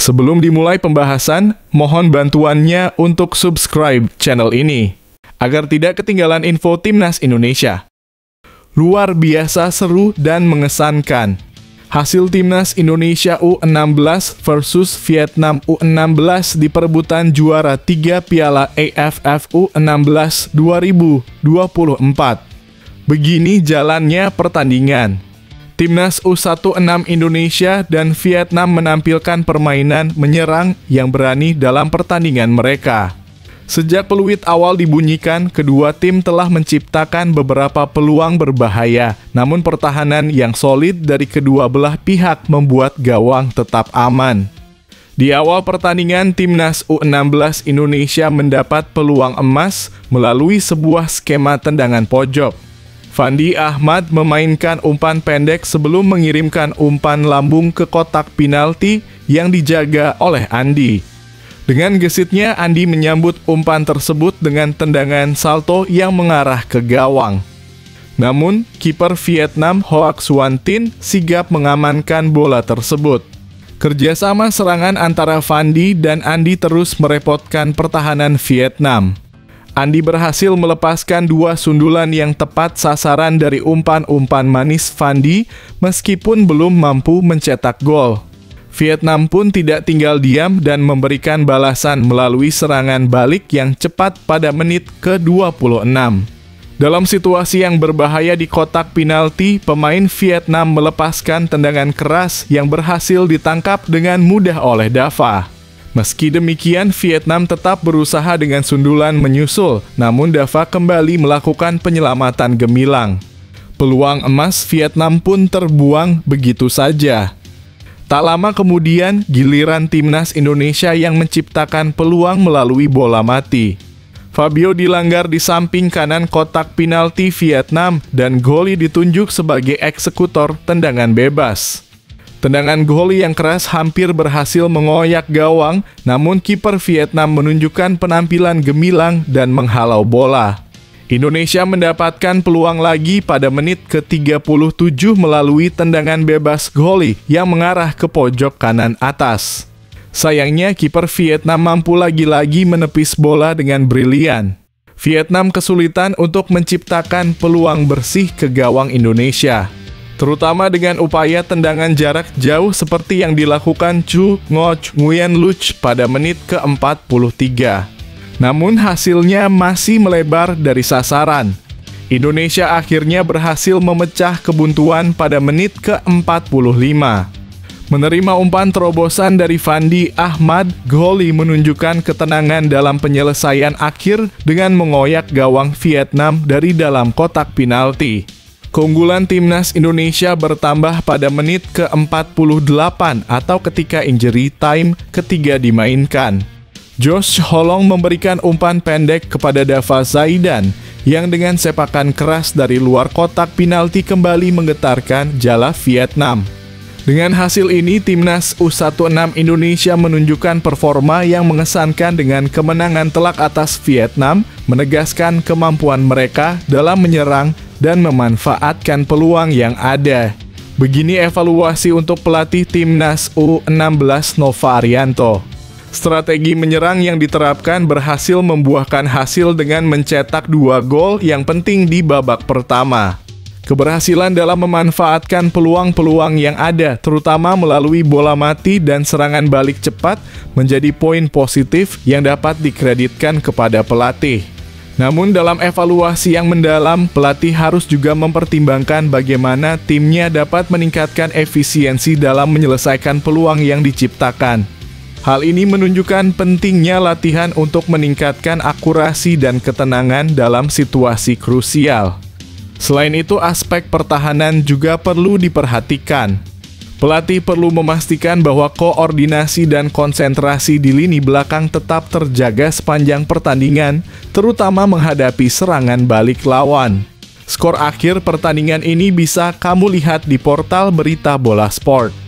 Sebelum dimulai pembahasan, mohon bantuannya untuk subscribe channel ini, agar tidak ketinggalan info Timnas Indonesia. Luar biasa seru dan mengesankan. Hasil Timnas Indonesia U16 versus Vietnam U16 di perebutan juara 3 Piala AFF U16 2024. Begini jalannya pertandingan. Timnas U16 Indonesia dan Vietnam menampilkan permainan menyerang yang berani dalam pertandingan mereka. Sejak peluit awal dibunyikan, kedua tim telah menciptakan beberapa peluang berbahaya, namun pertahanan yang solid dari kedua belah pihak membuat gawang tetap aman. Di awal pertandingan, Timnas U16 Indonesia mendapat peluang emas melalui sebuah skema tendangan pojok. Fandi Ahmad memainkan umpan pendek sebelum mengirimkan umpan lambung ke kotak penalti yang dijaga oleh Andi. Dengan gesitnya, Andi menyambut umpan tersebut dengan tendangan salto yang mengarah ke gawang. Namun, kiper Vietnam Hoak Xuan Tin sigap mengamankan bola tersebut. Kerjasama serangan antara Fandi dan Andi terus merepotkan pertahanan Vietnam. Andi berhasil melepaskan dua sundulan yang tepat sasaran dari umpan-umpan manis Fandi meskipun belum mampu mencetak gol. Vietnam pun tidak tinggal diam dan memberikan balasan melalui serangan balik yang cepat pada menit ke-26. Dalam situasi yang berbahaya di kotak penalti, pemain Vietnam melepaskan tendangan keras yang berhasil ditangkap dengan mudah oleh Dava. Meski demikian, Vietnam tetap berusaha dengan sundulan menyusul, namun Dava kembali melakukan penyelamatan gemilang. Peluang emas Vietnam pun terbuang begitu saja. Tak lama kemudian, giliran Timnas Indonesia yang menciptakan peluang melalui bola mati. Fabio dilanggar di samping kanan kotak penalti Vietnam dan Goli ditunjuk sebagai eksekutor tendangan bebas. Tendangan Goli yang keras hampir berhasil mengoyak gawang, namun kiper Vietnam menunjukkan penampilan gemilang dan menghalau bola. Indonesia mendapatkan peluang lagi pada menit ke-37 melalui tendangan bebas Goli yang mengarah ke pojok kanan atas. Sayangnya kiper Vietnam mampu lagi-lagi menepis bola dengan brilian. Vietnam kesulitan untuk menciptakan peluang bersih ke gawang Indonesia, terutama dengan upaya tendangan jarak jauh seperti yang dilakukan Chu Ngoc Nguyen Luch pada menit ke-43. Namun hasilnya masih melebar dari sasaran. Indonesia akhirnya berhasil memecah kebuntuan pada menit ke-45. Menerima umpan terobosan dari Fandi Ahmad, Goli menunjukkan ketenangan dalam penyelesaian akhir dengan mengoyak gawang Vietnam dari dalam kotak penalti. Keunggulan Timnas Indonesia bertambah pada menit ke-48 atau ketika injury time ketiga dimainkan. Josh Holong memberikan umpan pendek kepada Dava Zaidan yang dengan sepakan keras dari luar kotak penalti kembali menggetarkan jala Vietnam. Dengan hasil ini, Timnas U16 Indonesia menunjukkan performa yang mengesankan dengan kemenangan telak atas Vietnam, menegaskan kemampuan mereka dalam menyerang dan memanfaatkan peluang yang ada. Begini evaluasi untuk pelatih Timnas U16 Nova Arianto. Strategi menyerang yang diterapkan berhasil membuahkan hasil dengan mencetak 2 gol yang penting di babak pertama. Keberhasilan dalam memanfaatkan peluang-peluang yang ada, terutama melalui bola mati dan serangan balik cepat, menjadi poin positif yang dapat dikreditkan kepada pelatih. Namun dalam evaluasi yang mendalam, pelatih harus juga mempertimbangkan bagaimana timnya dapat meningkatkan efisiensi dalam menyelesaikan peluang yang diciptakan. Hal ini menunjukkan pentingnya latihan untuk meningkatkan akurasi dan ketenangan dalam situasi krusial. Selain itu, aspek pertahanan juga perlu diperhatikan. Pelatih perlu memastikan bahwa koordinasi dan konsentrasi di lini belakang tetap terjaga sepanjang pertandingan, terutama menghadapi serangan balik lawan. Skor akhir pertandingan ini bisa kamu lihat di portal Berita Bola Sport.